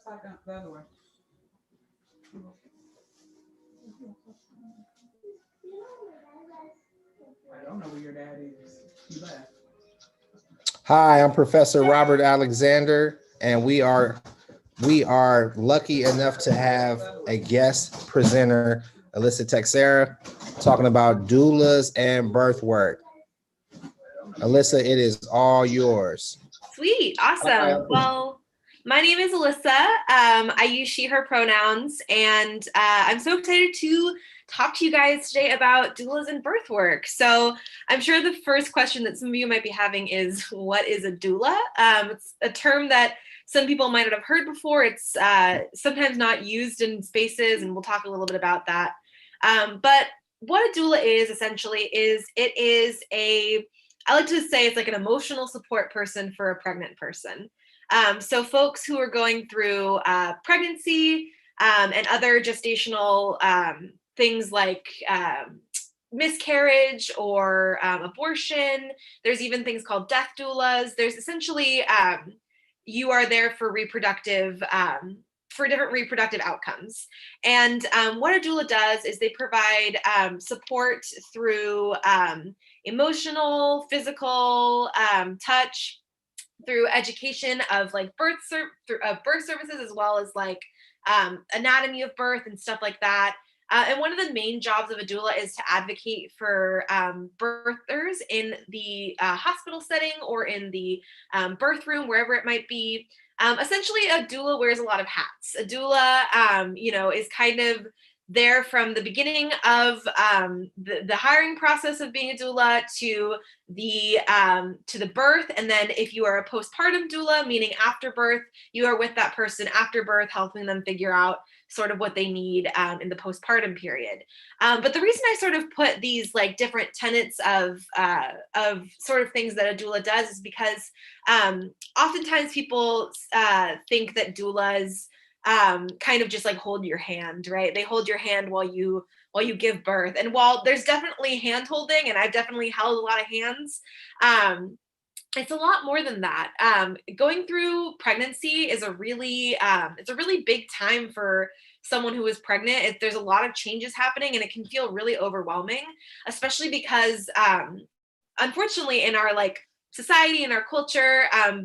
upside down the other way. I don't know where your dad is. He left. Hi, I'm Professor Robert Alexander, and we are lucky enough to have a guest presenter, Alyssa Teixeira, talking about doulas and birth work. Alyssa, it is all yours. Sweet, awesome. Well, my name is Alyssa. I use she, her pronouns, and I'm so excited to talk to you guys today about doulas and birth work. So I'm sure the first question that some of you might be having is, what is a doula? It's a term that some people might not have heard before. It's sometimes not used in spaces, and we'll talk a little bit about that. But what a doula is essentially is I like to say it's like an emotional support person for a pregnant person. So folks who are going through pregnancy and other gestational things like miscarriage or abortion. There's even things called death doulas. There's essentially, you are there for different reproductive outcomes. And what a doula does is they provide support through emotional, physical, touch, through education of like birth services, as well as like anatomy of birth and stuff like that. And one of the main jobs of a doula is to advocate for birthers in the hospital setting or in the birth room, wherever it might be. Essentially, a doula wears a lot of hats. A doula, is kind of there from the beginning of the hiring process of being a doula to the birth. And then if you are a postpartum doula, meaning after birth, you are with that person after birth, helping them figure out sort of what they need in the postpartum period. But the reason I sort of put these like different tenets of sort of things that a doula does is because oftentimes people think that doulas kind of just like hold your hand, right? They hold your hand while you give birth. And while there's definitely hand holding, and I've definitely held a lot of hands, it's a lot more than that. Going through pregnancy is it's a really big time for someone who is pregnant. There's a lot of changes happening, and it can feel really overwhelming, especially because unfortunately in our like society and our culture,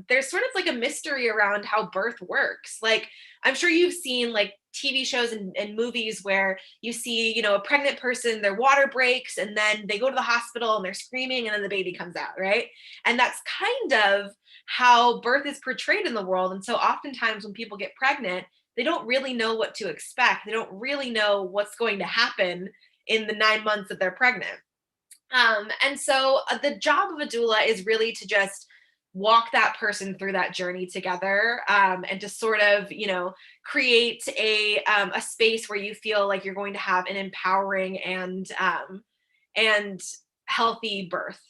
there's sort of like a mystery around how birth works. Like, I'm sure you've seen like TV shows and movies where you see, a pregnant person, their water breaks, and then they go to the hospital and they're screaming, and then the baby comes out, right? And that's kind of how birth is portrayed in the world. And so oftentimes when people get pregnant, they don't really know what to expect. They don't really know what's going to happen in the 9 months that they're pregnant. And so the job of a doula is really to just walk that person through that journey together, and to sort of, create a space where you feel like you're going to have an empowering and healthy birth.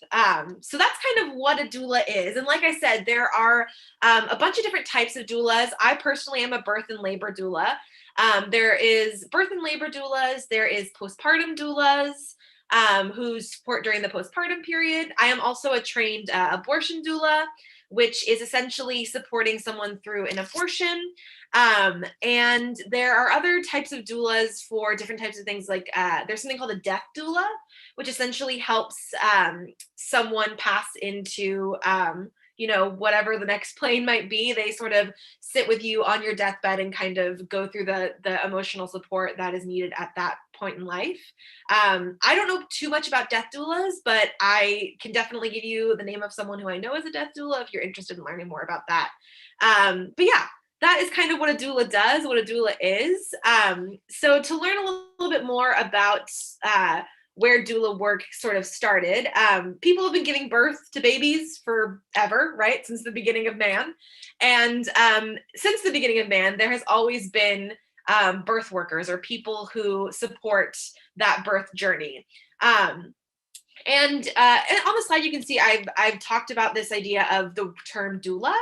So that's kind of what a doula is. And like I said, there are a bunch of different types of doulas. I personally am a birth and labor doula. There is birth and labor doulas. There is postpartum doulas, who support during the postpartum period. I am also a trained abortion doula, which is essentially supporting someone through an abortion. And there are other types of doulas for different types of things. Like there's something called a death doula, which essentially helps someone pass into whatever the next plane might be. They sort of sit with you on your deathbed and kind of go through the emotional support that is needed at that point in life. I don't know too much about death doulas, but I can definitely give you the name of someone who I know is a death doula if you're interested in learning more about that. But yeah, that is kind of what a doula does, what a doula is. So to learn a little bit more about where doula work sort of started. People have been giving birth to babies forever, right? Since the beginning of man. And since the beginning of man, there has always been birth workers or people who support that birth journey. And on the slide, you can see I've talked about this idea of the term doula.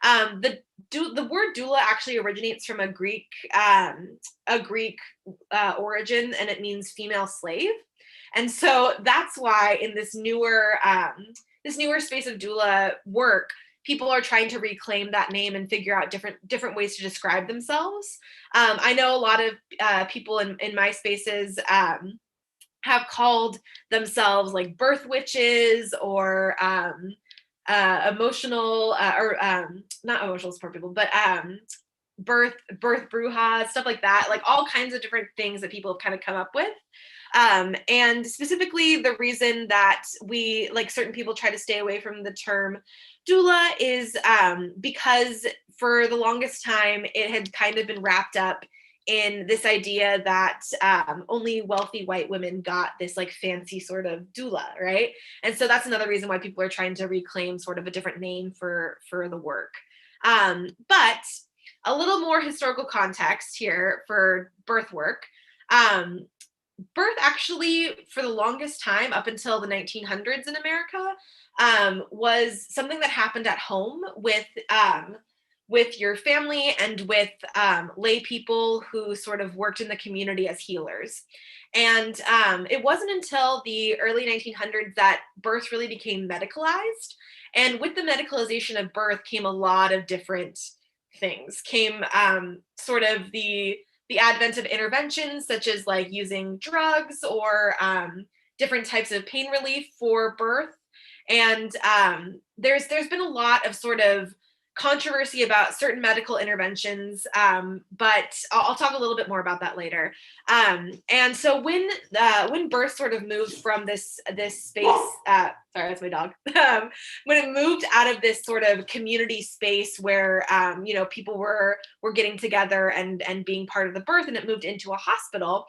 The word doula actually originates from a Greek origin, and it means female slave. And so that's why in this newer space of doula work, people are trying to reclaim that name and figure out different ways to describe themselves. I know a lot of people in my spaces have called themselves like birth witches or emotional or not emotional support people, but birth brujas, stuff like that, like all kinds of different things that people have kind of come up with. And specifically the reason that we, like, certain people try to stay away from the term doula is because for the longest time it had kind of been wrapped up in this idea that only wealthy white women got this like fancy sort of doula, right? And so that's another reason why people are trying to reclaim sort of a different name for the work. But a little more historical context here for birth work. Birth actually, for the longest time, up until the 1900s in America, was something that happened at home with your family and with lay people who sort of worked in the community as healers. And it wasn't until the early 1900s that birth really became medicalized. And with the medicalization of birth came a lot of different things. Came sort of the advent of interventions such as like using drugs or different types of pain relief for birth. And there's been a lot of sort of controversy about certain medical interventions, but I'll talk a little bit more about that later. And so when birth sort of moved from this space, sorry, that's my dog. When it moved out of this sort of community space where people were getting together and being part of the birth, and it moved into a hospital,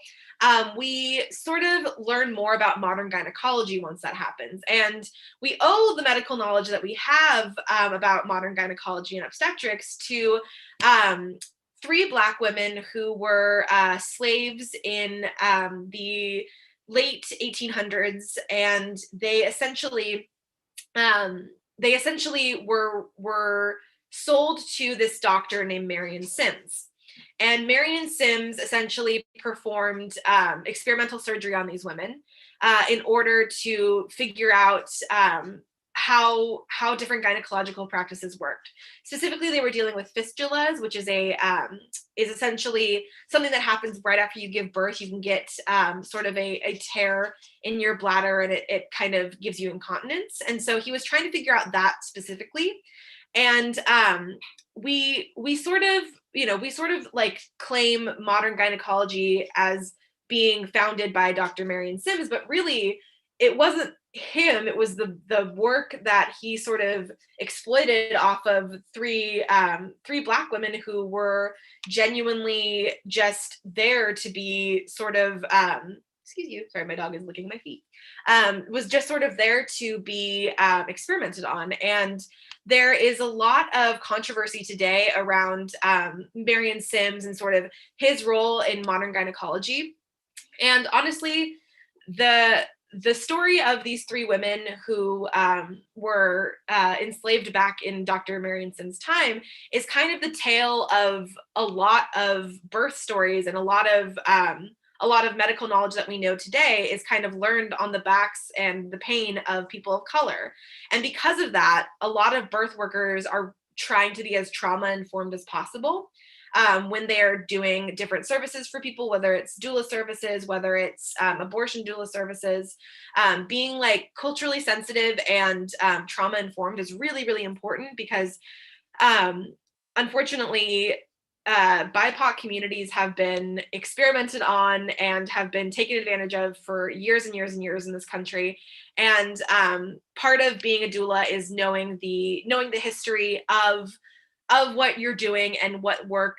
we sort of learn more about modern gynecology once that happens. And we owe the medical knowledge that we have about modern gynecology and obstetrics to 3 Black women who were slaves in the late 1800s. And they essentially were sold to this doctor named Marion Sims. And Marion Sims essentially performed experimental surgery on these women in order to figure out how different gynecological practices worked. Specifically, they were dealing with fistulas, which is essentially something that happens right after you give birth. You can get sort of a tear in your bladder, and it kind of gives you incontinence. And so he was trying to figure out that specifically. And we sort of like claim modern gynecology as being founded by Dr. Marion Sims, but really it wasn't him. It was the work that he sort of exploited off of three Black women who were genuinely just there to be sort of excuse you, sorry, my dog is licking my feet, was just sort of there to be experimented on. And there is a lot of controversy today around Marion Sims and sort of his role in modern gynecology. And honestly, the story of these 3 women who were enslaved back in Dr. Marion Sims' time is kind of the tale of a lot of birth stories, and a lot of medical knowledge that we know today is kind of learned on the backs and the pain of people of color. And because of that, a lot of birth workers are trying to be as trauma informed as possible when they are doing different services for people, whether it's doula services, whether it's abortion doula services. Being like culturally sensitive and trauma informed is really, really important, because unfortunately, BIPOC communities have been experimented on and have been taken advantage of for years and years and years in this country. And part of being a doula is knowing the history of what you're doing and what work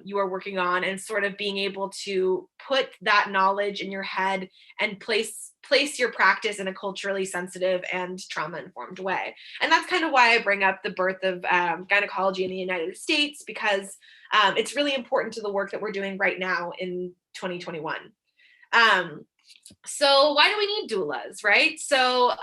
you are working on, and sort of being able to put that knowledge in your head and place your practice in a culturally sensitive and trauma-informed way. And that's kind of why I bring up the birth of gynecology in the United States, because it's really important to the work that we're doing right now in 2021. So why do we need doulas, right? So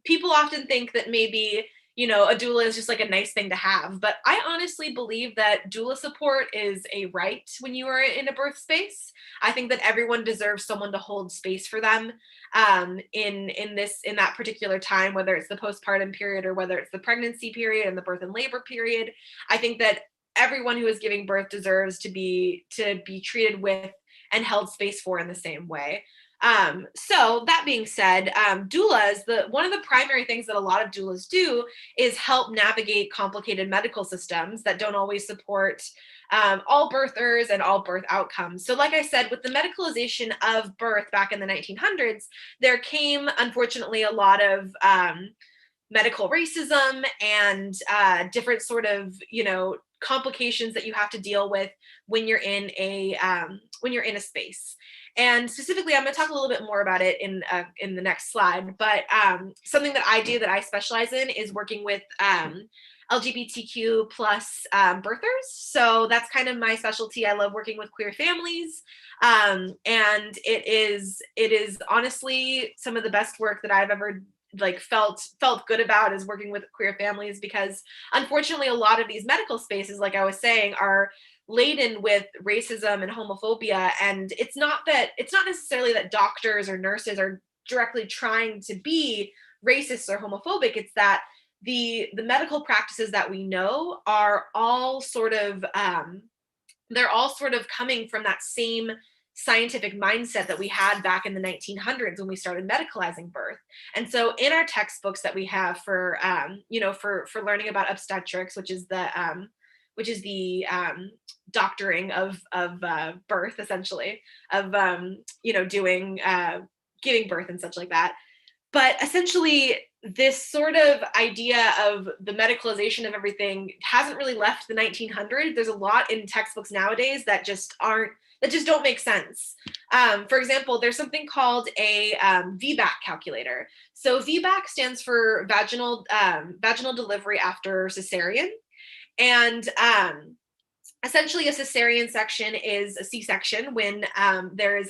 people often think that maybe you know, a doula is just like a nice thing to have. But I honestly believe that doula support is a right when you are in a birth space. I think that everyone deserves someone to hold space for them in that particular time, whether it's the postpartum period or whether it's the pregnancy period and the birth and labor period. I think that everyone who is giving birth deserves to be treated with and held space for in the same way. So that being said, doulas, one of the primary things that a lot of doulas do is help navigate complicated medical systems that don't always support all birthers and all birth outcomes. So like I said, with the medicalization of birth back in the 1900s, there came, unfortunately, a lot of medical racism and different sort of, you know, complications that you have to deal with when you're in a space. And specifically, I'm going to talk a little bit more about it in the next slide. But something that I do that I specialize in is working with LGBTQ plus birthers. So that's kind of my specialty. I love working with queer families. And it is honestly some of the best work that I've ever felt good about, is working with queer families, because unfortunately a lot of these medical spaces, like I was saying, are laden with racism and homophobia. And it's not necessarily that doctors or nurses are directly trying to be racist or homophobic. It's that the medical practices that we know are all sort of they're all sort of coming from that same scientific mindset that we had back in the 1900s when we started medicalizing birth. And so in our textbooks that we have for for learning about obstetrics, which is the doctoring of birth, essentially, of doing giving birth and such like that. But essentially, this sort of idea of the medicalization of everything hasn't really left the 1900s. There's a lot in textbooks nowadays that just don't make sense. For example, there's something called a VBAC calculator. So VBAC stands for vaginal delivery after cesarean. And essentially, a cesarean section is a C-section when there is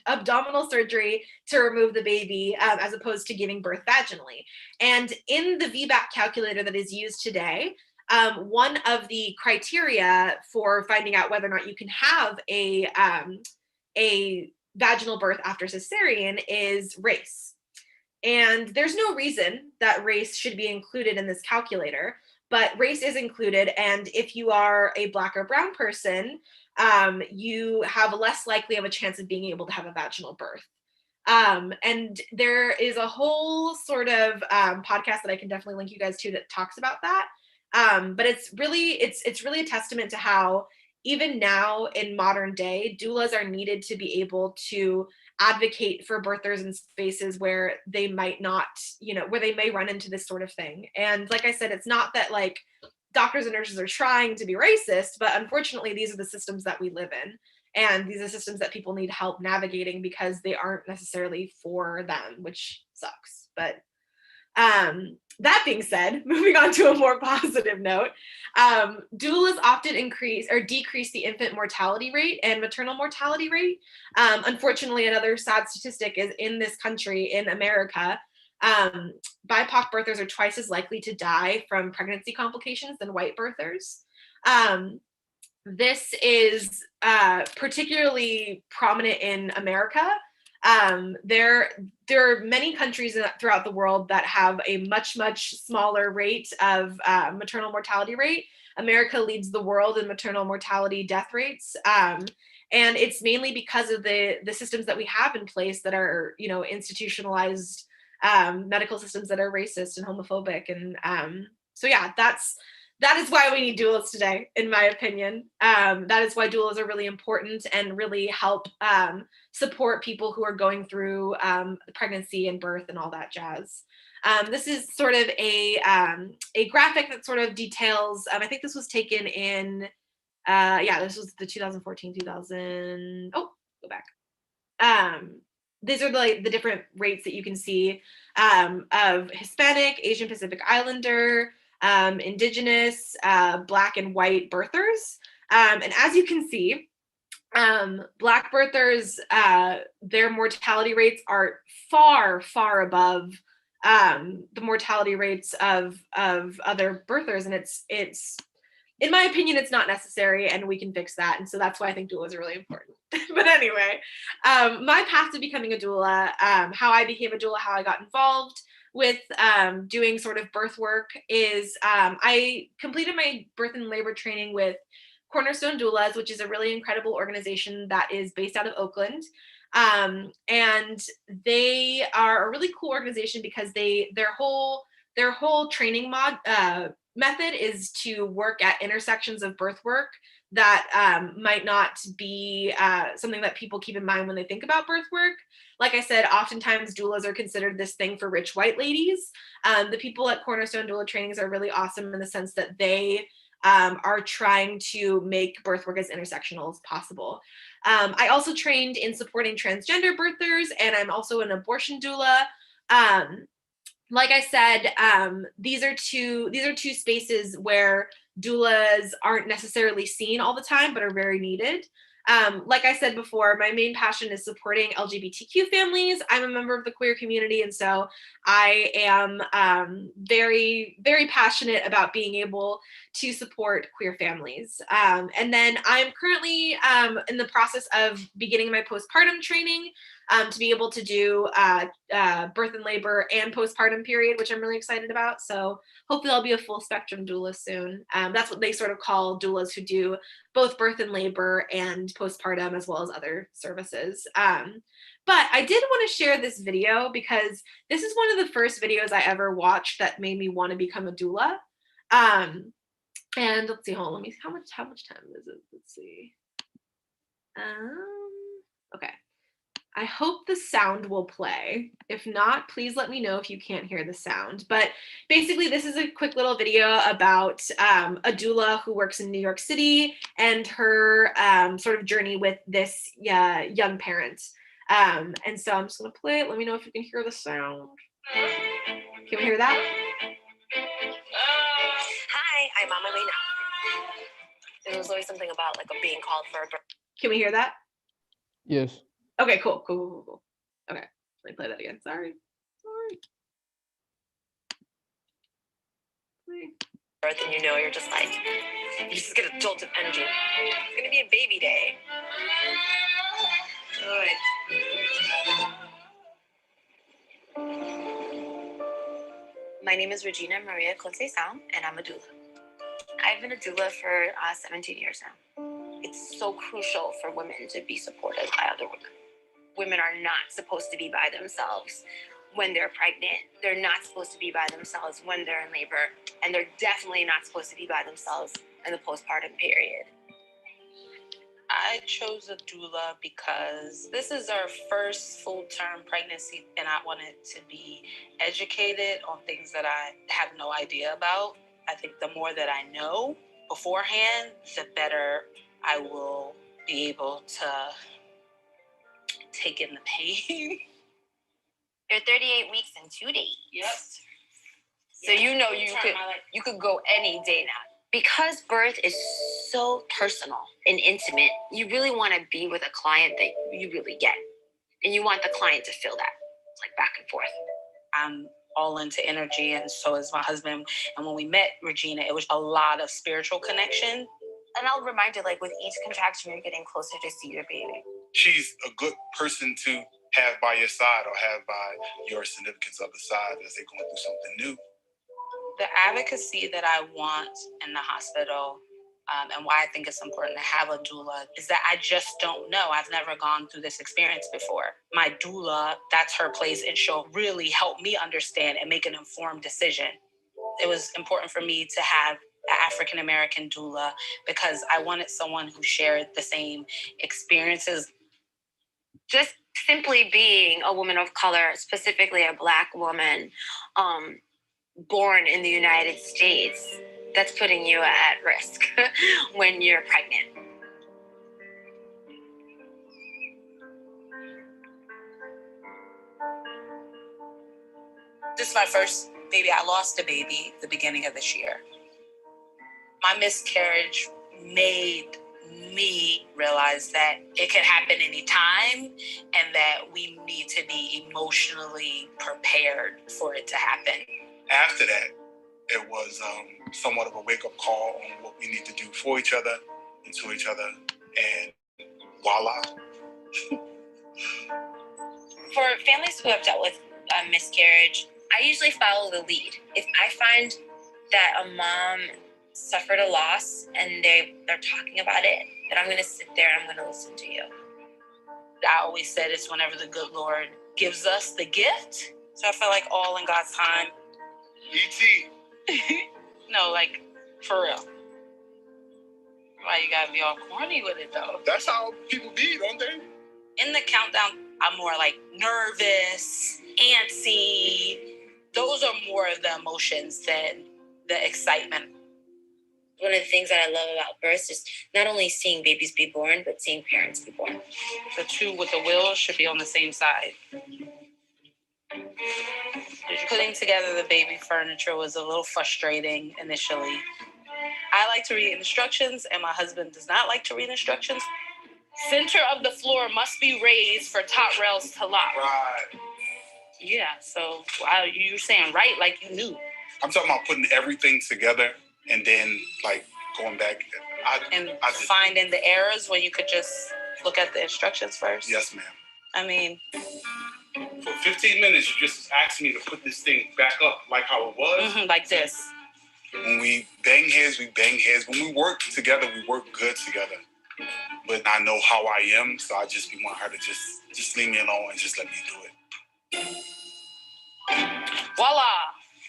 abdominal surgery to remove the baby, as opposed to giving birth vaginally. And in the VBAC calculator that is used today, one of the criteria for finding out whether or not you can have a vaginal birth after cesarean is race. And there's no reason that race should be included in this calculator, but race is included. And if you are a Black or brown person, you have less likely of a chance of being able to have a vaginal birth. And there is a whole sort of podcast that I can definitely link you guys to that talks about that. But it's really a testament to how even now in modern day, doulas are needed to be able to advocate for birthers in spaces where they might not, where they may run into this sort of thing. And like I said, it's not that like doctors and nurses are trying to be racist, but unfortunately, these are the systems that we live in. And these are systems that people need help navigating because they aren't necessarily for them, which sucks. But that being said, moving on to a more positive note, doulas often increase or decrease the infant mortality rate and maternal mortality rate. Unfortunately, another sad statistic is in this country, in America, BIPOC birthers are twice as likely to die from pregnancy complications than white birthers. This is particularly prominent in America. There are many countries throughout the world that have a much, much smaller rate of maternal mortality rate. America leads the world in maternal mortality death rates. And it's mainly because of the systems that we have in place that are, institutionalized medical systems that are racist and homophobic. And so, yeah, that is why we need doulas today, in my opinion. That is why doulas are really important and really help support people who are going through pregnancy and birth and all that jazz. This is sort of a graphic that sort of details, I think this was taken in, this was the 2014, go back. These are the different rates that you can see of Hispanic, Asian Pacific Islander, Indigenous, Black and white birthers. And as you can see, Black birthers, their mortality rates are far, far above the mortality rates of other birthers, and it's in my opinion, it's not necessary, and we can fix that. And so that's why I think doulas are really important. But anyway, my path to becoming a doula, how I became a doula, how I got involved with doing sort of birth work is I completed my birth and labor training with Cornerstone Doulas, which is a really incredible organization that is based out of Oakland. And they are a really cool organization because their whole training method is to work at intersections of birth work that might not be something that people keep in mind when they think about birth work. Like I said, oftentimes doulas are considered this thing for rich white ladies. The people at Cornerstone Doula Trainings are really awesome in the sense that they are trying to make birth work as intersectional as possible. I also trained in supporting transgender birthers, and I'm also an abortion doula. Like I said, these are two spaces where doulas aren't necessarily seen all the time, but are very needed. Like I said before, my main passion is supporting LGBTQ families. I'm a member of the queer community, and so I am very, very passionate about being able to support queer families. And then I'm currently in the process of beginning my postpartum training to be able to do birth and labor and postpartum period, which I'm really excited about. So hopefully I'll be a full spectrum doula soon. That's what they sort of call doulas who do both birth and labor and postpartum, as well as other services. But I did want to share this video because this is one of the first videos I ever watched that made me want to become a doula. And let's see, hold on, let me see, how much time is it? Let's see. Okay. I hope the sound will play. If not, please let me know if you can't hear the sound. But basically, this is a quick little video about a doula who works in New York City and her sort of journey with this young parent. And so I'm just gonna play it. Let me know if you can hear the sound. Can we hear that? Hi, I'm on my way now. There was always something about like being called for a birth. Can we hear that? Yes. Okay, cool. Okay, let me play that again. Sorry. Birth, and you know, you're just like, you just get a jolt of energy. It's gonna be a baby day. Good. My name is Regina Maria Conceição, and I'm a doula. I've been a doula for 17 years now. It's so crucial for women to be supported by other women. Women are not supposed to be by themselves when they're pregnant. They're not supposed to be by themselves when they're in labor. And they're definitely not supposed to be by themselves in the postpartum period. I chose a doula because this is our first full-term pregnancy, and I wanted to be educated on things that I have no idea about. I think the more that I know beforehand, the better I will be able to take in the pain. You're 38 weeks and 2 days. Yep. So you know you could go any day now. Because birth is so personal and intimate, you really want to be with a client that you really get. And you want the client to feel that. It's like back and forth. I'm all into energy, and so is my husband. And when we met Regina, it was a lot of spiritual connection. And I'll remind you, like with each contraction, you're getting closer to see your baby. She's a good person to have by your side or have by your significance other side as they're going through something new. The advocacy that I want in the hospital and why I think it's important to have a doula is that I just don't know. I've never gone through this experience before. My doula, that's her place, and she'll really help me understand and make an informed decision. It was important for me to have an African-American doula because I wanted someone who shared the same experiences. Just simply being a woman of color, specifically a Black woman, born in the United States, that's putting you at risk when you're pregnant. This is my first baby. I lost a baby at the beginning of this year. My miscarriage made me realize that it could happen anytime and that we need to be emotionally prepared for it to happen. After that, it was somewhat of a wake-up call on what we need to do for each other and to each other, and voila. For families who have dealt with miscarriage, I usually follow the lead. If I find that a mom suffered a loss and they're talking about it, then I'm going to sit there and I'm going to listen to you. I always said it's whenever the good Lord gives us the gift. So I feel like all in God's time. E.T. No, like, for real. Why you gotta be all corny with it, though? That's how people be, don't they? In the countdown, I'm more like nervous, antsy. Those are more of the emotions than the excitement. One of the things that I love about birth is not only seeing babies be born, but seeing parents be born. The two with the will should be on the same side. Putting together the baby furniture was a little frustrating initially. I like to read instructions, and my husband does not like to read instructions. Center of the floor must be raised for top rails to lock. Right. Yeah, so you were saying right like you knew. I'm talking about putting everything together and then like going back. Finding the errors when you could just look at the instructions first. Yes, ma'am. I mean, for 15 minutes, you just asked me to put this thing back up like how it was. like this. When we bang heads, we bang heads. When we work together, we work good together. But I know how I am, so I just want her to just leave me alone and just let me do it. Voila,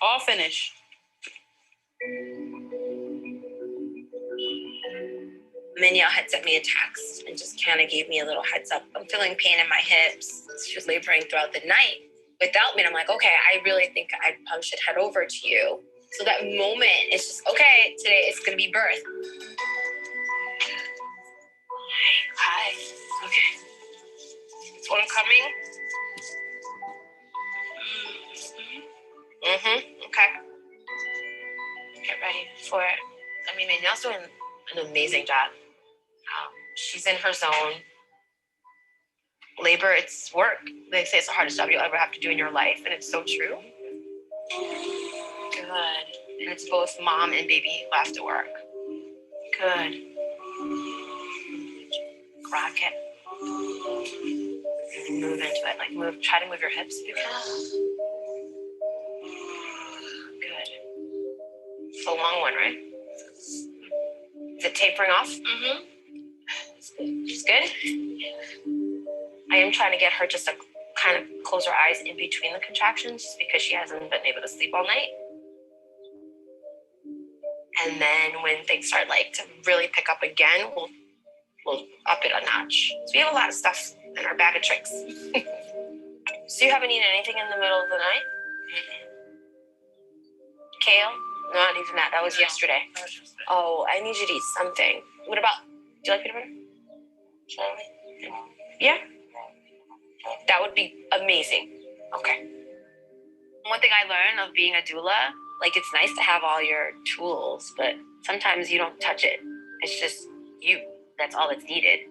all finished. Menielle had sent me a text and just kind of gave me a little heads up. I'm feeling pain in my hips. She was laboring throughout the night without me. And I'm like, okay, I really think I probably should head over to you. So that moment, it's just, okay, today it's going to be birth. Hi. Okay. Is one coming? Okay. Get ready for it. I mean, Menielle's doing an amazing job. She's in her zone. Labor, it's work. They say it's the hardest job you'll ever have to do in your life, and it's so true. Good. And it's both mom and baby who have to work. Good. Rock it. Move into it. Like try to move your hips if you can. Good. It's a long one, right? Is it tapering off? Mm-hmm. She's good? I am trying to get her just to kind of close her eyes in between the contractions just because she hasn't been able to sleep all night. And then when things start to really pick up again, we'll up it a notch. So we have a lot of stuff in our bag of tricks. So you haven't eaten anything in the middle of the night? Kale? Not even that. That was yesterday. Oh, I need you to eat something. What about, do you like peanut butter? Yeah? That would be amazing. Okay. One thing I learned of being a doula, it's nice to have all your tools, but sometimes you don't touch it. It's just you. That's all that's needed.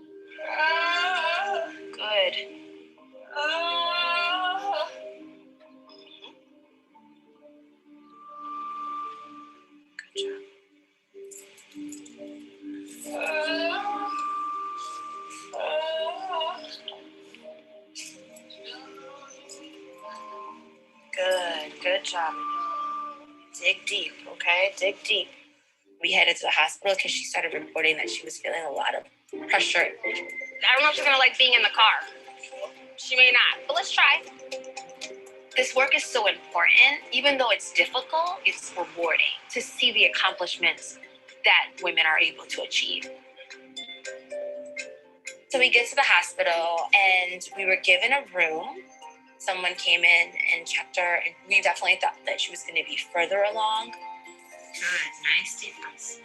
Good. Good job. Good job. Dig deep, okay? Dig deep. We headed to the hospital because she started reporting that she was feeling a lot of pressure. I don't know if she's gonna like being in the car. She may not, but let's try. This work is so important. Even though it's difficult, it's rewarding to see the accomplishments that women are able to achieve. So we get to the hospital and we were given a room. Someone came in and checked her, and we definitely thought that she was going to be further along. Good, nice difference.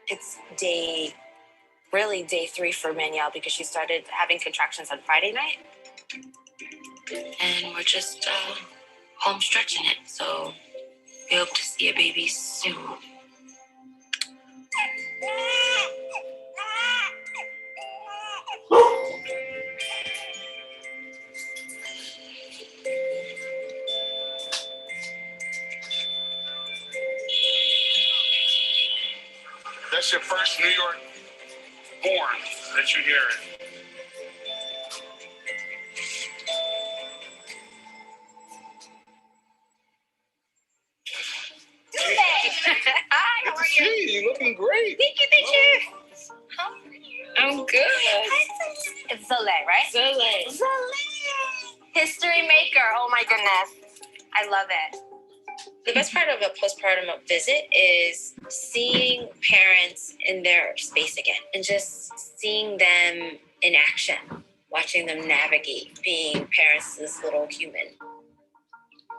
It's day 3 for Menielle because she started having contractions on Friday night. And we're just home stretching it, so we hope to see a baby soon. That's your first New York horn that you hear. Hi, how are you? Hey, you looking great. Thank you. How are you? I'm good. It's Soleil, right? Soleil. History maker. Oh my goodness. I love it. The best part of a postpartum visit is seeing parents in their space again and just seeing them in action, watching them navigate being parents to this little human.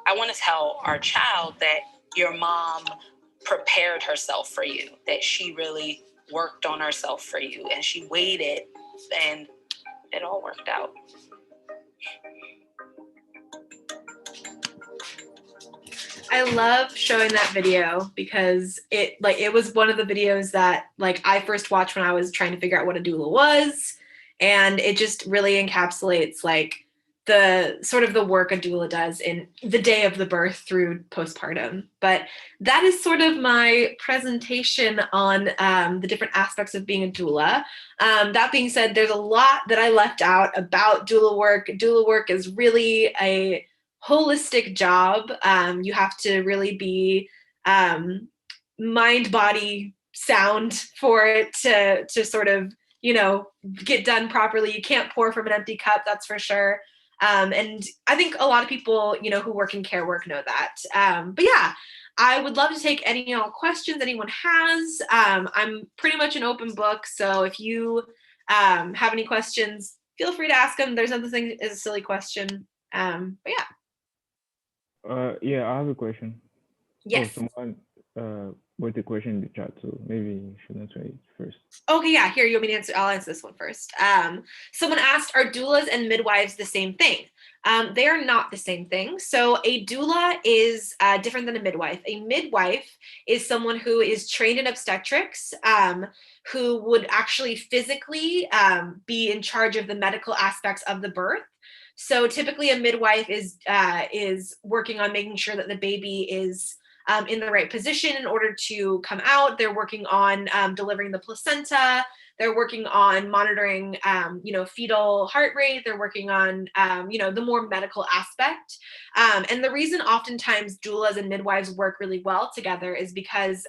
I want to tell our child that your mom prepared herself for you, that she really worked on herself for you, and she waited, and it all worked out. I love showing that video because it was one of the videos that like I first watched when I was trying to figure out what a doula was, and it just really encapsulates like the sort of the work a doula does in the day of the birth through postpartum. But that is sort of my presentation on the different aspects of being a doula. That being said, there's a lot that I left out about doula work. Doula work is really a holistic job. You have to really be mind, body, sound for it to sort of, you know, get done properly. You can't pour from an empty cup, that's for sure. And I think a lot of people, you know, who work in care work know that. But yeah, I would love to take any and all questions anyone has. I'm pretty much an open book, so if you have any questions, feel free to ask them. There's nothing thing is a silly question. But yeah. Yeah, I have a question. Yes. Oh, someone put a question in the chat, so maybe you should answer it first. Okay, yeah, here, you want me to answer? I'll answer this one first. Someone asked, are doulas and midwives the same thing? They are not the same thing. So a doula is different than a midwife. A midwife is someone who is trained in obstetrics, who would actually physically be in charge of the medical aspects of the birth. So typically a midwife is working on making sure that the baby is in the right position in order to come out. They're working on delivering the placenta. They're working on monitoring, you know, fetal heart rate. They're working on, you know, the more medical aspect. And the reason oftentimes doulas and midwives work really well together is because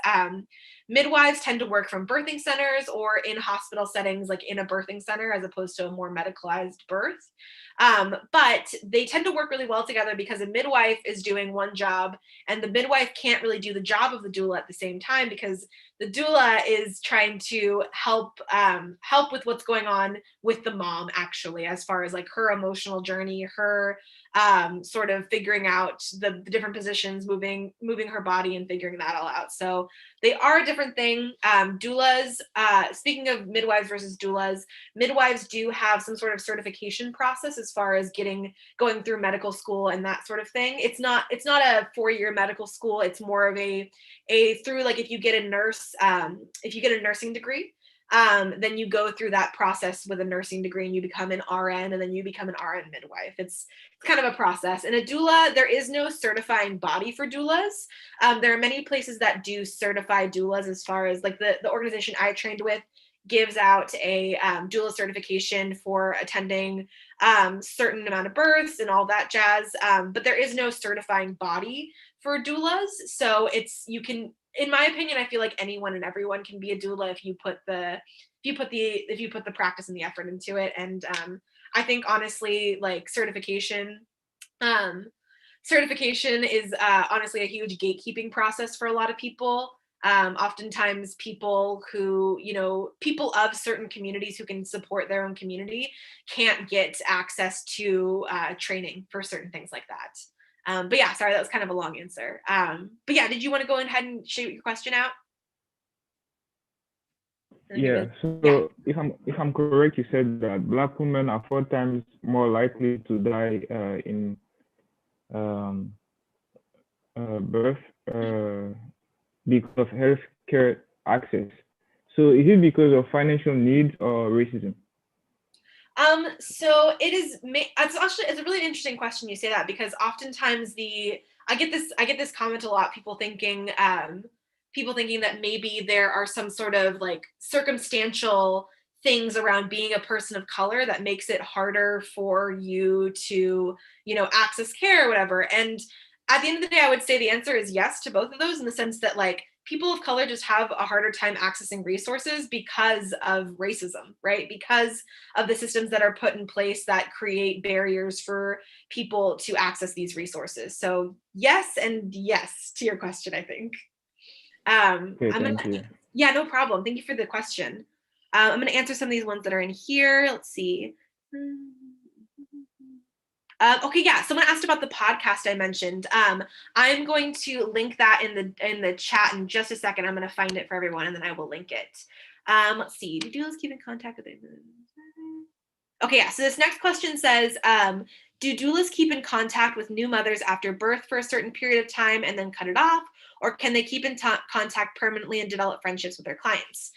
midwives tend to work from birthing centers or in hospital settings, like in a birthing center, as opposed to a more medicalized birth. But they tend to work really well together because a midwife is doing one job and the midwife can't really do the job of the doula at the same time, because the doula is trying to help with what's going on with the mom, actually, as far as like her emotional journey, her sort of figuring out the different positions, moving her body and figuring that all out. So they are a different thing. Doulas, speaking of midwives versus doulas, midwives do have some sort of certification process as far as going through medical school and that sort of thing. It's not a 4-year medical school. It's more of a through, like, if you get a nursing degree, then you go through that process with a nursing degree and you become an RN, and then you become an RN midwife. It's kind of a process. And a doula, there is no certifying body for doulas. There are many places that do certify doulas, as far as like the organization I trained with gives out a doula certification for attending certain amount of births and all that jazz. But there is no certifying body for doulas. So you can, in my opinion, I feel like anyone and everyone can be a doula if you put the practice and the effort into it. And I think honestly, like certification is honestly a huge gatekeeping process for a lot of people. Oftentimes people who, you know, people of certain communities who can support their own community can't get access to training for certain things like that. But yeah, sorry, that was kind of a long answer. But yeah, did you want to go ahead and shoot your question out? Yeah, so if I'm correct, you said that Black women are 4 times more likely to die in birth because of healthcare access. So is it because of financial needs or racism? So it's a really interesting question you say that, because oftentimes I get this comment a lot, people thinking people thinking that maybe there are some sort of like circumstantial things around being a person of color that makes it harder for you to, you know, access care or whatever. And at the end of the day, I would say the answer is yes to both of those, in the sense that like people of color just have a harder time accessing resources because of racism, right? Because of the systems that are put in place that create barriers for people to access these resources. So yes and yes to your question, I think. Okay, thank you. Yeah, no problem. Thank you for the question. I'm going to answer some of these ones that are in here. Let's see. Okay, yeah. Someone asked about the podcast I mentioned. I'm going to link that in the chat in just a second. I'm going to find it for everyone, and then I will link it. Let's see. Do doulas keep in contact with? Okay, yeah. So this next question says, do doulas keep in contact with new mothers after birth for a certain period of time and then cut it off, or can they keep in contact permanently and develop friendships with their clients?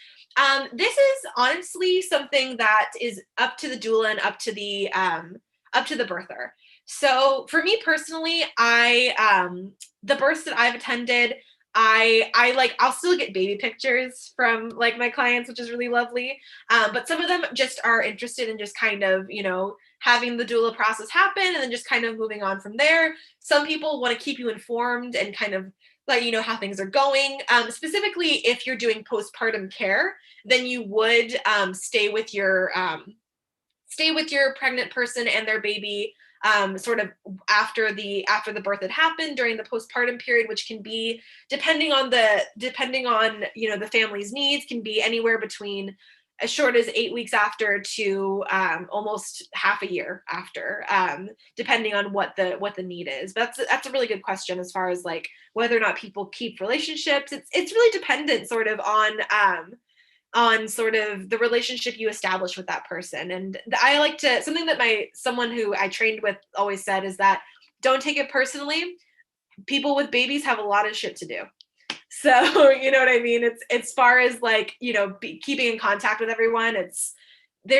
This is honestly something that is up to the doula and up to the birther. So for me personally, the births that I've attended, I'll still get baby pictures from like my clients, which is really lovely. But some of them just are interested in just kind of, you know, having the doula process happen and then just kind of moving on from there. Some people want to keep you informed and kind of let you know how things are going. Specifically, if you're doing postpartum care, then you would stay with your pregnant person and their baby sort of after the birth had happened, during the postpartum period, which can be, depending on you know the family's needs, can be anywhere between as short as 8 weeks after to almost half a year after, depending on what the need is. But that's a really good question as far as like whether or not people keep relationships. It's really dependent sort of on sort of the relationship you establish with that person. And I like to, something that someone who I trained with always said is that don't take it personally. People with babies have a lot of shit to do. So, you know what I mean? It's as far as like, you know, keeping in contact with everyone,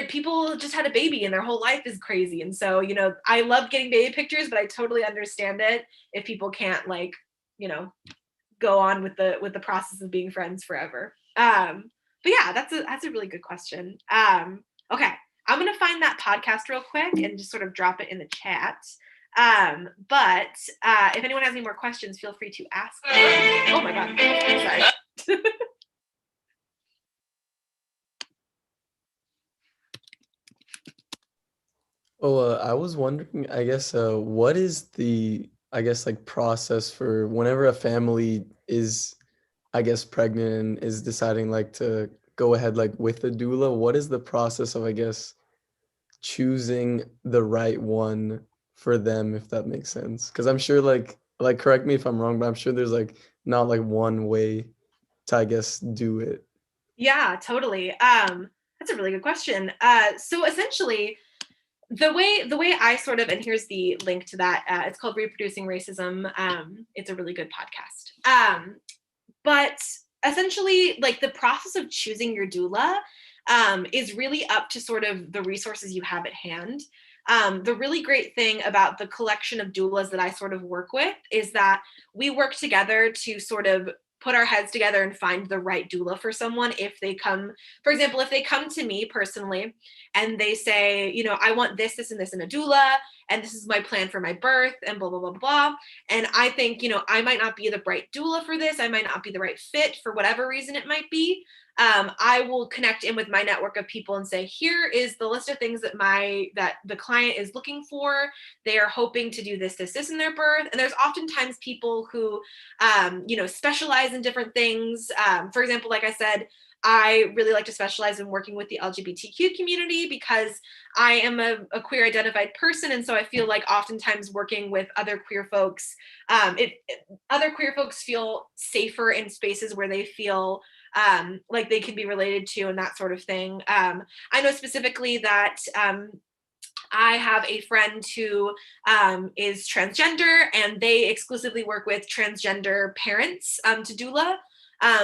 people just had a baby and their whole life is crazy. And so, you know, I love getting baby pictures, but I totally understand it if people can't like, you know, go on with the process of being friends forever. But yeah, that's a really good question. Okay, I'm gonna find that podcast real quick and just sort of drop it in the chat. But if anyone has any more questions, feel free to ask. Oh my God, sorry. Oh, I was wondering, I guess, what is the, I guess, like process for whenever a family is, I guess, pregnant and is deciding like to go ahead like with a doula? What is the process of, I guess, choosing the right one for them, if that makes sense? Because I'm sure like correct me if I'm wrong, but I'm sure there's like not like one way to, I guess, do it. Yeah, totally. That's a really good question. So essentially, the way I sort of, and here's the link to that, it's called Reproducing Racism. It's a really good podcast. But essentially, like the process of choosing your doula is really up to sort of the resources you have at hand. The really great thing about the collection of doulas that I sort of work with is that we work together to sort of put our heads together and find the right doula for someone. If they come, for example, if they come to me personally and they say, you know, I want this, and this in a doula, and this is my plan for my birth, and blah, blah, blah, blah. And I think, you know, I might not be the right doula for this. I might not be the right fit for whatever reason it might be. I will connect in with my network of people and say, here is the list of things that the client is looking for. They are hoping to do this in their birth. And there's oftentimes people who, you know, specialize in different things. For example, like I said, I really like to specialize in working with the LGBTQ community because I am a queer identified person. And so I feel like oftentimes working with other queer folks, other queer folks feel safer in spaces where they feel like they can be related to and that sort of thing. I know specifically that I have a friend who is transgender, and they exclusively work with transgender parents to doula.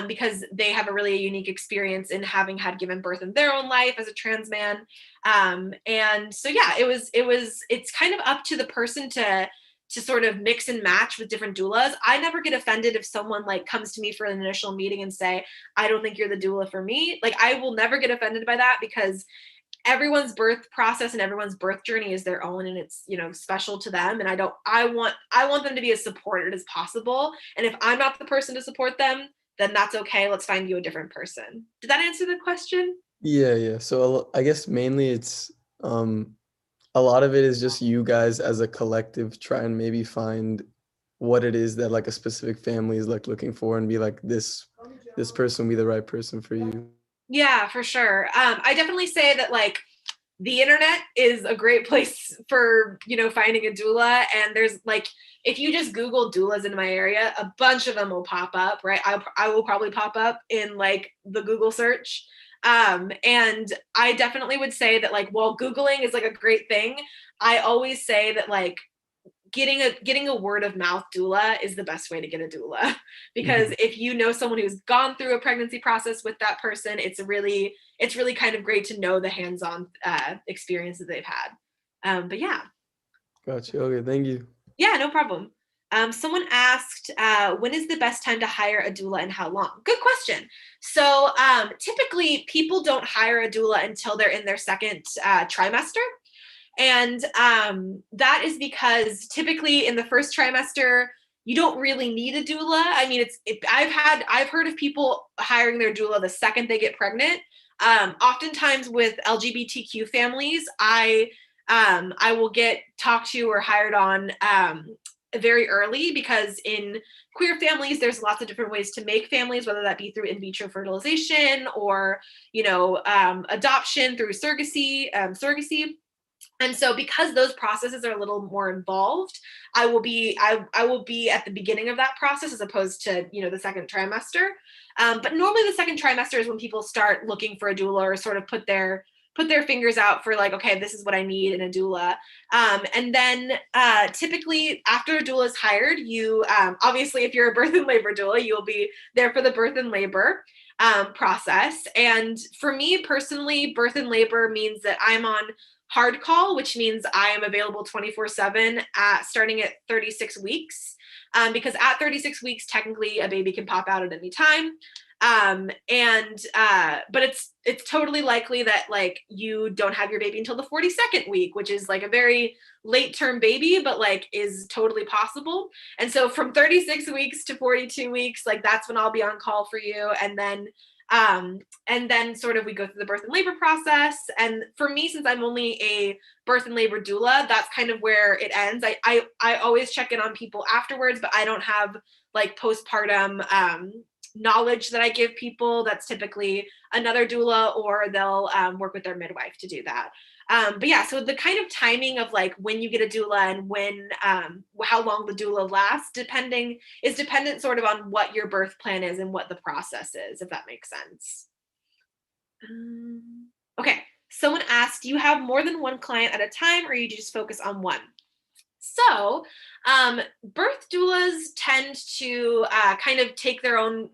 Because they have a really unique experience in having had given birth in their own life as a trans man. And so, yeah, it's kind of up to the person to sort of mix and match with different doulas. I never get offended if someone like comes to me for an initial meeting and say, I don't think you're the doula for me. Like, I will never get offended by that, because everyone's birth process and everyone's birth journey is their own, and it's, you know, special to them. And I want them to be as supported as possible. And if I'm not the person to support them, then that's okay. Let's find you a different person. Did that answer the question? Yeah. So I guess mainly it's a lot of it is just you guys as a collective try and maybe find what it is that like a specific family is like looking for, and be like, this person will be the right person for you. Yeah, for sure. I definitely say that like the internet is a great place for, you know, finding a doula. And there's like, if you just Google doulas in my area, a bunch of them will pop up, right? I will probably pop up in like the Google search. And I definitely would say that like, while Googling is like a great thing, I always say that like getting a word of mouth doula is the best way to get a doula, because if you know someone who's gone through a pregnancy process with that person, it's really kind of great to know the hands-on experience that they've had. But yeah. Gotcha. Okay, thank you. Yeah, no problem. Someone asked, when is the best time to hire a doula and how long? Good question. So typically people don't hire a doula until they're in their second trimester. And that is because typically in the first trimester, you don't really need a doula. I mean, I've heard of people hiring their doula the second they get pregnant. Oftentimes with LGBTQ families, I will get talked to or hired on very early, because in queer families, there's lots of different ways to make families, whether that be through in vitro fertilization or, you know, adoption through surrogacy. And so because those processes are a little more involved, I will be at the beginning of that process as opposed to, you know, the second trimester. But normally the second trimester is when people start looking for a doula, or sort of put their fingers out for like, okay, this is what I need in a doula. And then typically after a doula is hired, you obviously, if you're a birth and labor doula, you'll be there for the birth and labor process. And for me personally, birth and labor means that I'm on hard call, which means I am available 24/7 starting at 36 weeks. Because at 36 weeks, technically a baby can pop out at any time. But it's totally likely that like you don't have your baby until the 42nd week, which is like a very late term baby, but like is totally possible. And so from 36 weeks to 42 weeks, like that's when I'll be on call for you. And then sort of we go through the birth and labor process. And for me, since I'm only a birth and labor doula, that's kind of where it ends. I always check in on people afterwards, but I don't have like postpartum knowledge that I give people. That's typically another doula, or they'll work with their midwife to do that. But yeah, so the kind of timing of like when you get a doula and when how long the doula lasts is dependent sort of on what your birth plan is and what the process is, if that makes sense. Okay, someone asked, do you have more than one client at a time, or you just focus on one? So birth doulas tend to kind of take their own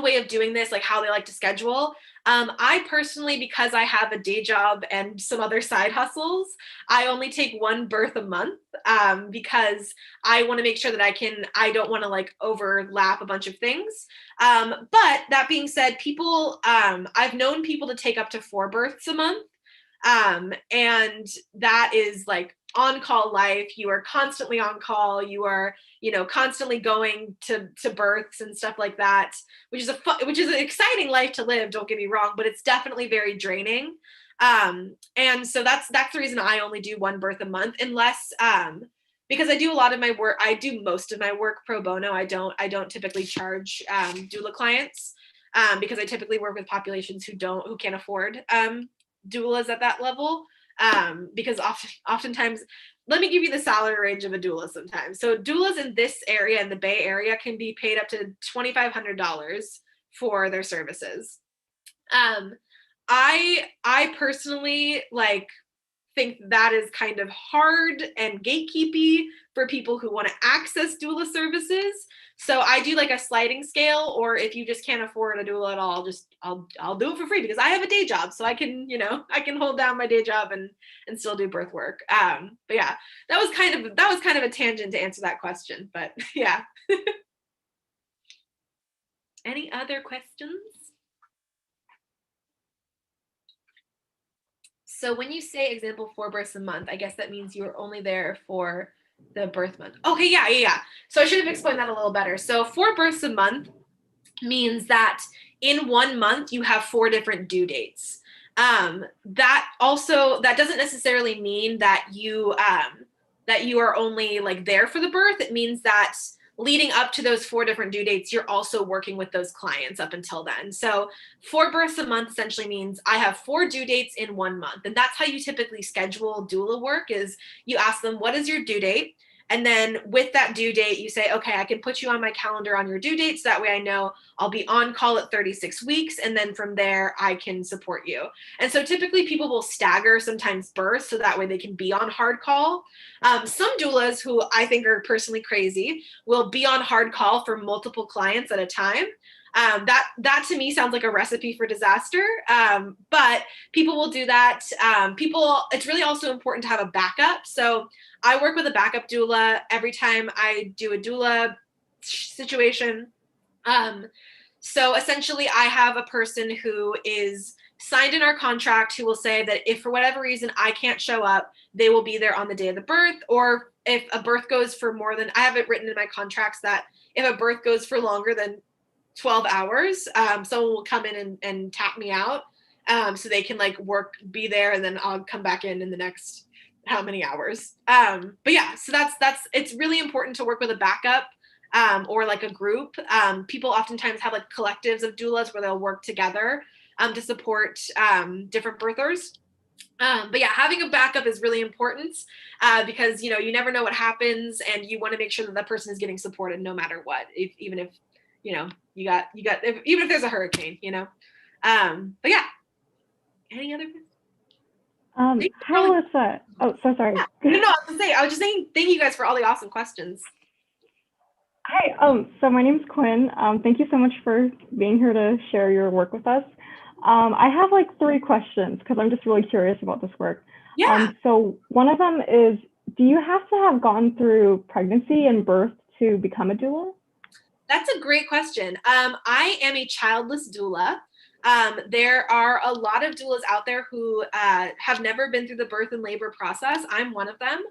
way of doing this, like how they like to schedule. I personally, because I have a day job and some other side hustles, I only take one birth a month because I want to make sure that I don't want to like overlap a bunch of things. But that being said, I've known people to take up to 4 births a month. And that is like on-call life. You are constantly on call. You are, you know, constantly going to births and stuff like that, which is an exciting life to live. Don't get me wrong, but it's definitely very draining. And so that's the reason I only do 1 birth a month, unless, because I do a lot of my work. I do most of my work pro bono. I don't typically charge doula clients because I typically work with populations who can't afford doulas at that level. Because oftentimes, let me give you the salary range of a doula sometimes. So doulas in this area, in the Bay Area, can be paid up to $2,500 for their services. I personally think that is kind of hard and gatekeepy for people who want to access doula services. So I do like a sliding scale, or if you just can't afford a doula at all, I'll do it for free because I have a day job, so I can, I can hold down my day job and still do birth work. But yeah, that was kind of a tangent to answer that question, but yeah. Any other questions? So when you say example 4 births a month, I guess that means you're only there for the birth month. Okay, yeah. So I should have explained that a little better. So 4 births a month means that in 1 month you have 4 different due dates. That doesn't necessarily mean that you are only like there for the birth. It means that leading up to those 4 different due dates, you're also working with those clients up until then. So 4 births a month essentially means I have 4 due dates in 1 month. And that's how you typically schedule doula work, is you ask them, what is your due date? And then with that due date, you say, okay, I can put you on my calendar on your due date. So that way I know I'll be on call at 36 weeks. And then from there, I can support you. And so typically people will stagger sometimes births so that way they can be on hard call. Some doulas, who I think are personally crazy, will be on hard call for multiple clients at a time. That to me sounds like a recipe for disaster. But people will do that. It's really also important to have a backup. So I work with a backup doula every time I do a doula situation. So essentially I have a person who is signed in our contract who will say that if for whatever reason I can't show up, they will be there on the day of the birth. Or if a birth goes for more than, I have it written in my contracts that if a birth goes for longer than 12 hours, someone will come in and tap me out, so they can be there, and then I'll come back in the next how many hours. But yeah, so it's really important to work with a backup, or like a group. People oftentimes have like collectives of doulas where they'll work together to support different birthers. But yeah, having a backup is really important, because you never know what happens, and you want to make sure that that person is getting supported no matter what, even if even if there's a hurricane. But yeah, any other questions? Hi, Alyssa. Oh, so sorry. Yeah. No, I was just saying thank you guys for all the awesome questions. Hi, so my name's Quinn. Thank you so much for being here to share your work with us. I have like 3 questions because I'm just really curious about this work. Yeah. So one of them is, do you have to have gone through pregnancy and birth to become a doula? That's a great question. I am a childless doula. There are a lot of doulas out there who have never been through the birth and labor process. I'm one of them.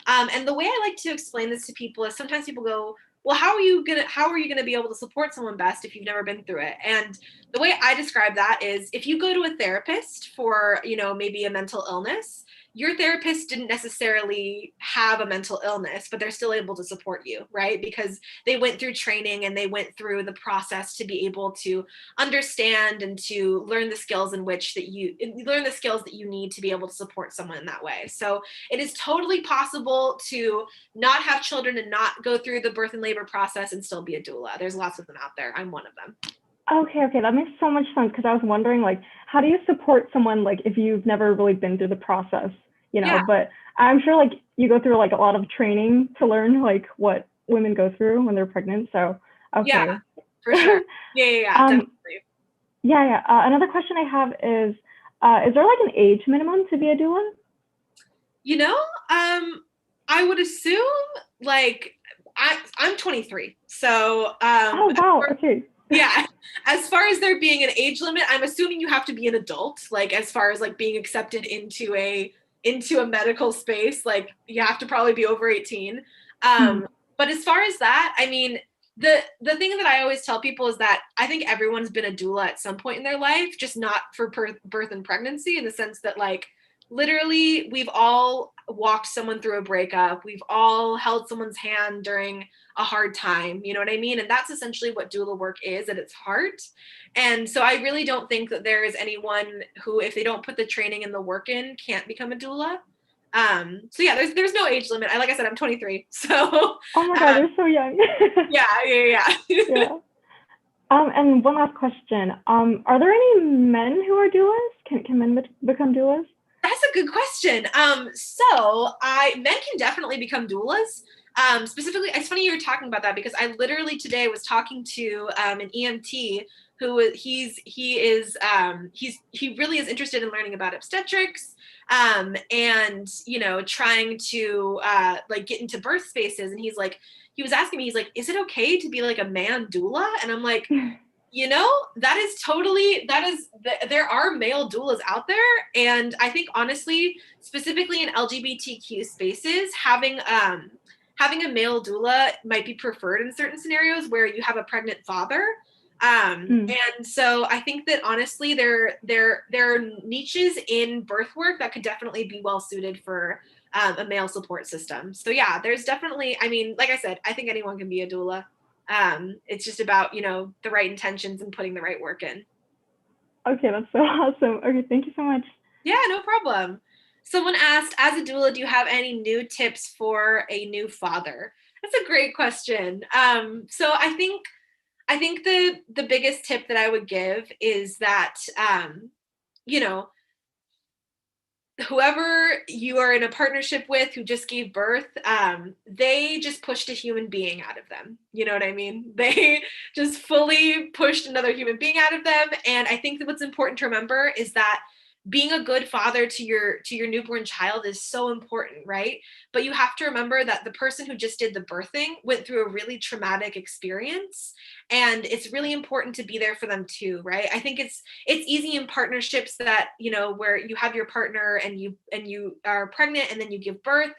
And the way I like to explain this to people is sometimes people go, well, how are you gonna be able to support someone best if you've never been through it? And the way I describe that is, if you go to a therapist for, maybe a mental illness, your therapist didn't necessarily have a mental illness, but they're still able to support you, right? Because they went through training and they went through the process to be able to understand and to learn the skills that you need to be able to support someone in that way. So it is totally possible to not have children and not go through the birth and labor process and still be a doula. There's lots of them out there. I'm one of them. Okay, that makes so much sense, because I was wondering, like, how do you support someone, like, if you've never really been through the process, Yeah. But I'm sure, like, you go through, like, a lot of training to learn, like, what women go through when they're pregnant, so, okay. Yeah, for sure. Yeah, definitely. Another question I have is there, like, an age minimum to be a doula? I would assume, like, I'm 23, so. Oh, wow, okay. Yeah, as far as there being an age limit, I'm assuming you have to be an adult, like, as far as like being accepted into a medical space, like you have to probably be over 18. But as far as that, I mean, the thing that I always tell people is that I think everyone's been a doula at some point in their life, just not for birth and pregnancy, in the sense that, like, literally we've all walked someone through a breakup. We've all held someone's hand during a hard time. You know what I mean? And that's essentially what doula work is at its heart. And so I really don't think that there is anyone who, if they don't put the training and the work in, can't become a doula. So yeah, there's no age limit. Like I said, I'm 23. So. Oh my God, you're so young. Yeah. And one last question. Are there any men who are doulas? Can men become doulas? That's a good question. So men can definitely become doulas. Specifically, it's funny you were talking about that because I literally today was talking to an EMT who he really is interested in learning about obstetrics, and trying to like get into birth spaces. And he was asking me, he's like, is it okay to be like a man doula? And I'm like, there are male doulas out there. And I think honestly, specifically in LGBTQ spaces, having a male doula might be preferred in certain scenarios where you have a pregnant father. And so I think that honestly, there are niches in birth work that could definitely be well suited for a male support system. So yeah, there's definitely, I mean, like I said, I think anyone can be a doula. It's just about, the right intentions and putting the right work in. Okay, that's so awesome. Okay, thank you so much. Yeah, no problem. Someone asked, as a doula, do you have any new tips for a new father? That's a great question. So I think the biggest tip that I would give is that, whoever you are in a partnership with who just gave birth, they just pushed a human being out of them. You know what I mean? They just fully pushed another human being out of them. And I think that what's important to remember is that being a good father to your newborn child is so important, right? But you have to remember that the person who just did the birthing went through a really traumatic experience, and it's really important to be there for them too, right? I think it's easy in partnerships that, where you have your partner and you are pregnant and then you give birth,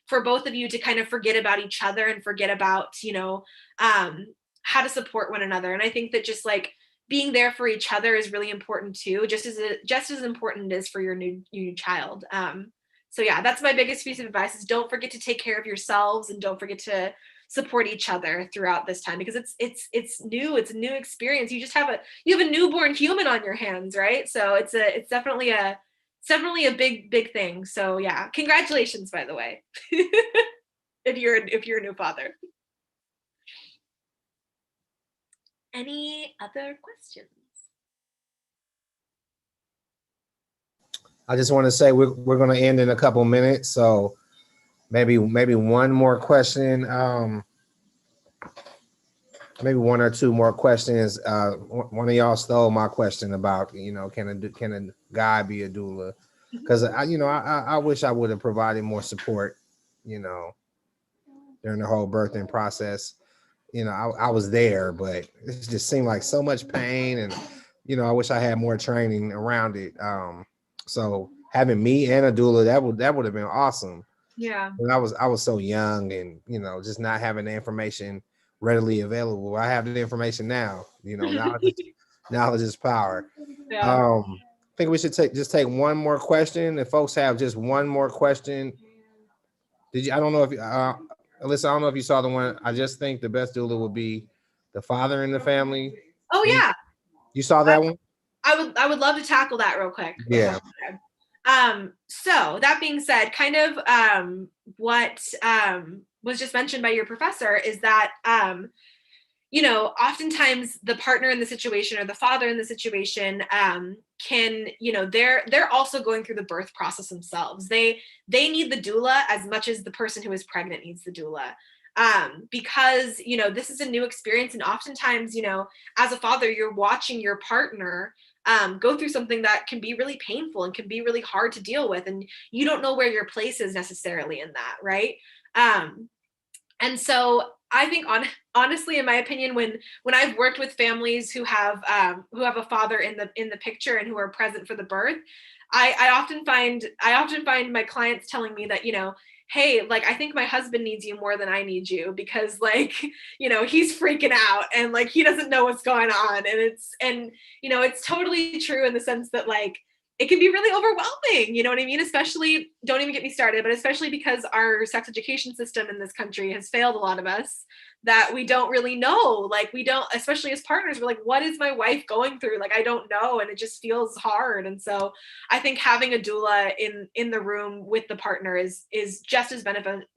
for both of you to kind of forget about each other and forget about, how to support one another. And I think that just like being there for each other is really important too, just as important as for your new child. So yeah, that's my biggest piece of advice, is don't forget to take care of yourselves and don't forget to support each other throughout this time, because it's new, it's a new experience. You have a newborn human on your hands, right? So it's definitely a big thing. So yeah, congratulations, by the way, if you're a new father. Any other questions? I just want to say we're going to end in a couple minutes, so maybe one more question, maybe one or two more questions. One of y'all stole my question about, can a guy be a doula? Because I wish I would have provided more support, during the whole birthing process. I was there, but it just seemed like so much pain, and I wish I had more training around it. So having me and a doula, that would have been awesome. Yeah. But I was so young, and just not having the information readily available. I have the information now. Knowledge is power. Yeah. I think we should take one more question. If folks have just one more question, I don't know if Alyssa, I don't know if you saw the one. I just think the best doula would be the father in the family. Oh yeah. You saw that one? I would love to tackle that real quick. Yeah. So that being said, kind of what was just mentioned by your professor is that oftentimes the partner in the situation or the father in the situation can, they're also going through the birth process themselves. They need the doula as much as the person who is pregnant needs the doula. Because, this is a new experience. And oftentimes, as a father, you're watching your partner go through something that can be really painful and can be really hard to deal with. And you don't know where your place is necessarily in that, right? And so I think honestly, in my opinion, when I've worked with families who have a father in the picture and who are present for the birth, I often find my clients telling me that, hey, like, I think my husband needs you more than I need you, because like, he's freaking out and like, he doesn't know what's going on. And it's totally true in the sense that like, it can be really overwhelming, you know what I mean? Especially, don't even get me started, but especially because our sex education system in this country has failed a lot of us, that we don't really know. Like, we don't, especially as partners, we're like, what is my wife going through? Like, I don't know. And it just feels hard. And so I think having a doula in the room with the partner is just as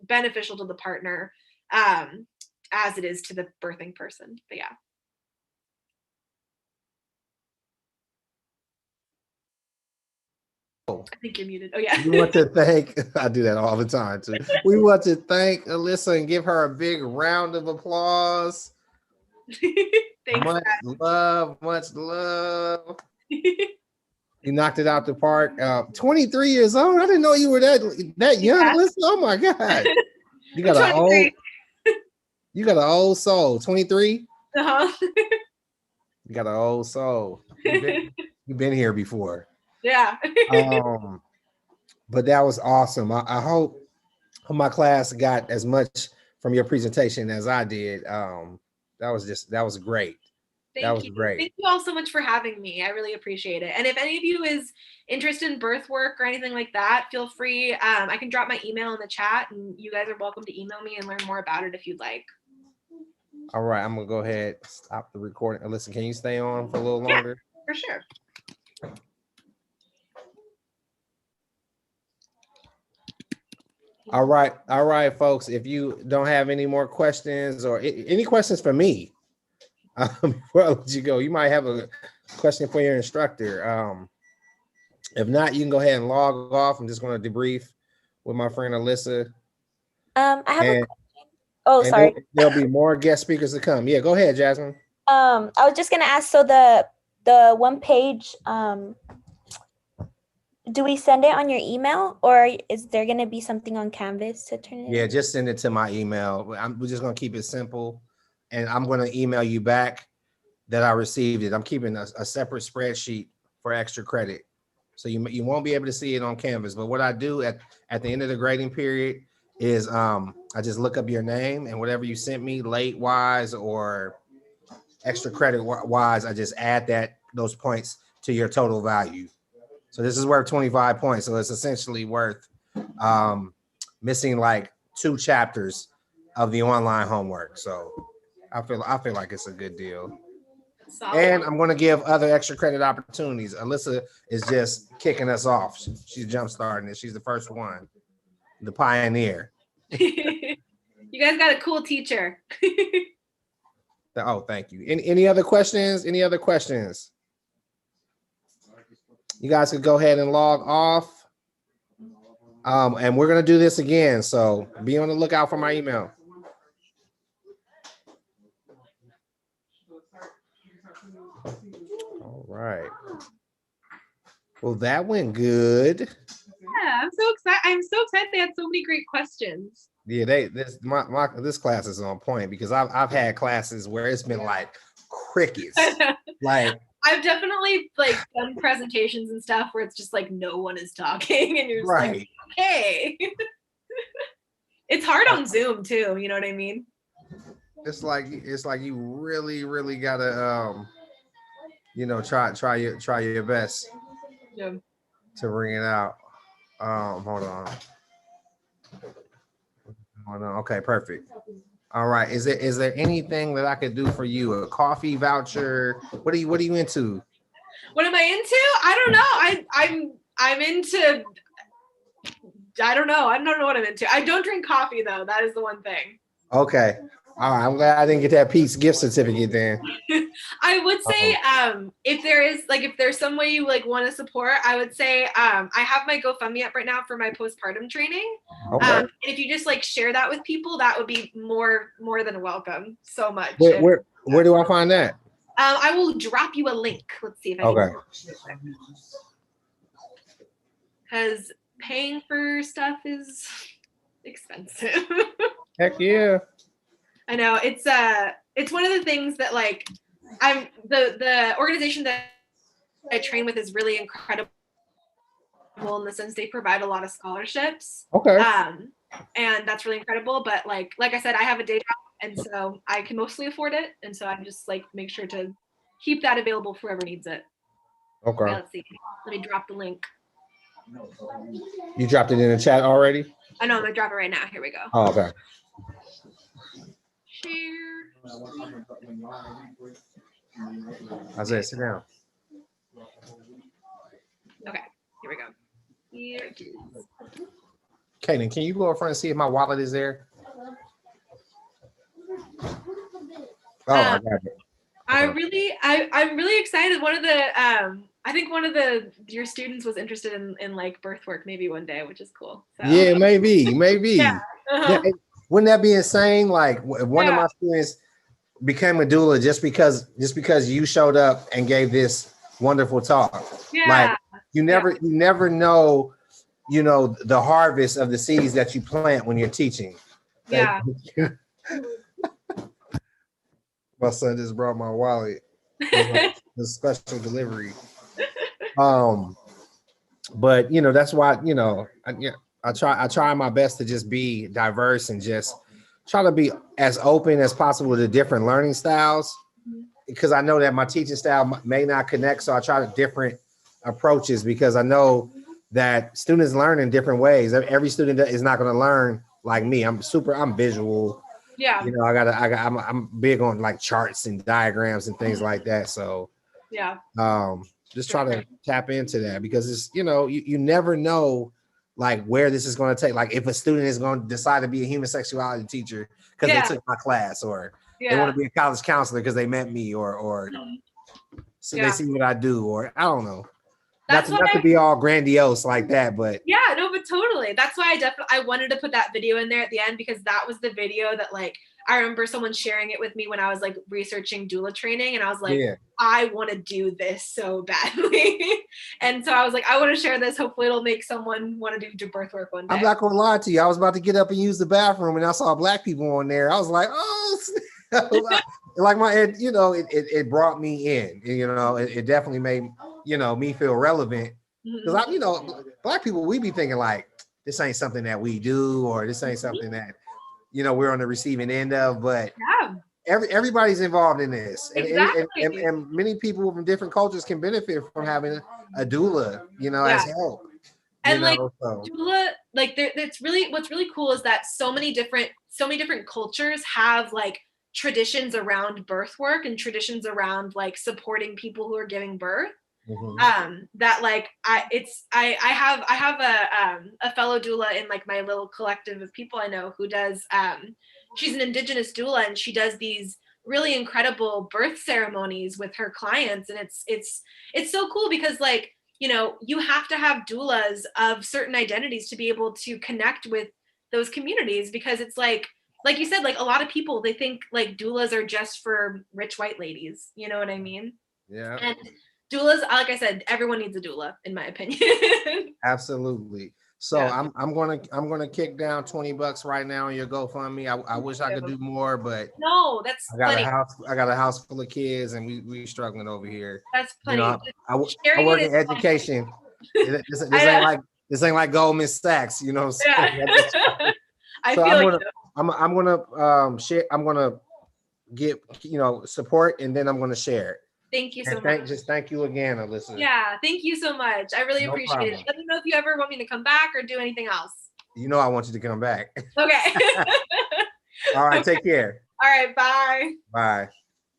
beneficial to the partner as it is to the birthing person. But yeah. I think you're muted. Oh yeah. We want to thank, I do that all the time too. We want to thank Alyssa and give her a big round of applause. Thanks. Much love, much love. You knocked it out the park. 23 years old. I didn't know you were that young, Yeah. Alyssa. Oh my God. You got I'm 23. You got an old soul. 23? Uh-huh. You got an old soul. You've been here before. Yeah. But that was awesome. I hope my class got as much from your presentation as I did. That was great. Thank you. Thank you all so much for having me. I really appreciate it. And if any of you is interested in birth work or anything like that, feel free. I can drop my email in the chat, and you guys are welcome to email me and learn more about it if you'd like. All right, I'm gonna go ahead, stop the recording. Alyssa, can you stay on for a little longer? Yeah, for sure. All right, folks. If you don't have any more questions or any questions for me, before I let you go, you might have a question for your instructor. If not, you can go ahead and log off. I'm just going to debrief with my friend Alyssa. I have a question. Oh, sorry. There'll be more guest speakers to come. Yeah, go ahead, Jasmine. I was just gonna ask. So the one page, do we send it on your email, or is there gonna be something on Canvas to turn it? Yeah, just send it to my email. We're just gonna keep it simple, and I'm gonna email you back that I received it. I'm keeping a separate spreadsheet for extra credit, so you won't be able to see it on Canvas. But what I do at the end of the grading period is I just look up your name, and whatever you sent me late wise or extra credit wise, I just add those points to your total value. So this is worth 25 points. So it's essentially worth missing like 2 chapters of the online homework. So I feel like it's a good deal. Solid. And I'm going to give other extra credit opportunities. Alyssa is just kicking us off. She's jump starting it. She's the first one, the pioneer. You guys got a cool teacher. Oh, thank you. Any other questions? Any other questions? You guys could go ahead and log off. And we're going to do this again. So be on the lookout for my email. All right. Well, that went good. Yeah, I'm so excited. I'm so excited they had so many great questions. Yeah, this class is on point because I've had classes where it's been like crickets. Like I've definitely like done presentations and stuff where it's just like no one is talking and you're just right. Like, okay. It's hard on Zoom too, you know what I mean? It's like you really gotta try your best. Yeah. To bring it out. Hold on. Okay, perfect. All right. Is there anything that I could do for you? A coffee voucher? What are you into? What am I into? I don't know. I'm into. I don't know. I don't know what I'm into. I don't drink coffee though. That is the one thing. Okay. All right. I'm glad I didn't get that Pete's gift certificate then. I would say if there's some way you like want to support, I would say I have my GoFundMe up right now for my postpartum training. Okay. And if you just like share that with people, that would be more than welcome. So much. Where do I find that? I will drop you a link. Let's see if I can. Because paying for stuff is expensive. Heck yeah. I know it's one of the things that like I'm the organization that I train with is really incredible in the sense they provide a lot of scholarships. Okay. And that's really incredible. But like I said, I have a day job and so I can mostly afford it. And so I just like make sure to keep that available for whoever needs it. Okay. Okay, let's see. Let me drop the link. You dropped it in the chat already? I know, I'm gonna drop it right now. Here we go. Oh, okay. Share. Isaiah, sit down. Okay, here we go. Here it is. Kaden, can you go up front and see if my wallet is there? Oh, I got it. I'm really excited. One of the I I think one of your students was interested in like birth work maybe one day, which is cool. So. Yeah, maybe. Yeah. Yeah, wouldn't that be insane? Like one of my students became a doula just because you showed up and gave this wonderful talk. Yeah. Like you never know, the harvest of the seeds that you plant when you're teaching. Yeah. My son just brought my wallet. The special delivery. But that's why I try my best to just be diverse and just try to be as open as possible to different learning styles, because I know that my teaching style may not connect. So I try different approaches because I know that students learn in different ways. Every student is not going to learn like me. I'm visual. Yeah. I'm big on like charts and diagrams and things like that. So yeah. Just try to tap into that because it's, you never know like where this is going to take. Like if a student is going to decide to be a human sexuality teacher because they took my class, or they want to be a college counselor because they met me, or they see what I do, or I don't know. Not to be all grandiose like that, but yeah, no, but totally. That's why I wanted to put that video in there at the end, because that was the video that like I remember someone sharing it with me when I was like researching doula training, and I was like, I want to do this so badly. And so I was like, I want to share this. Hopefully it'll make someone want to do birth work one day. I'm not gonna lie to you. I was about to get up and use the bathroom and I saw Black people on there. I was like, oh, like my head, it brought me in. It definitely made me feel relevant. Because Black people, we be thinking like, this ain't something that we do, or this ain't something that we're on the receiving end of, but everybody's involved in this. And many people from different cultures can benefit from having a doula, as help. And doula, like that's really, what's really cool is that so many different cultures have like traditions around birth work and traditions around like supporting people who are giving birth. That like I have a fellow doula in like my little collective of people I know who does she's an indigenous doula, and she does these really incredible birth ceremonies with her clients, and it's so cool because like you have to have doulas of certain identities to be able to connect with those communities, because it's like you said, like a lot of people, they think like doulas are just for rich white ladies, you know what I mean? Yeah. And doulas, like I said, everyone needs a doula, in my opinion. Absolutely. So I'm gonna kick down $20 right now on your GoFundMe. I wish I could do more, but no, that's I got a house full of kids, and we struggling over here. That's plenty. I work in education. This ain't like Goldman Sachs, you know what I'm saying? Yeah. I feel I'm gonna share. I'm gonna get support, and then I'm gonna share it. Thank you so much. Just thank you again, Alyssa. Yeah, thank you so much. I really appreciate it. Let me know if you ever want me to come back or do anything else. I want you to come back. Okay. All right, take care. All right, bye. Bye.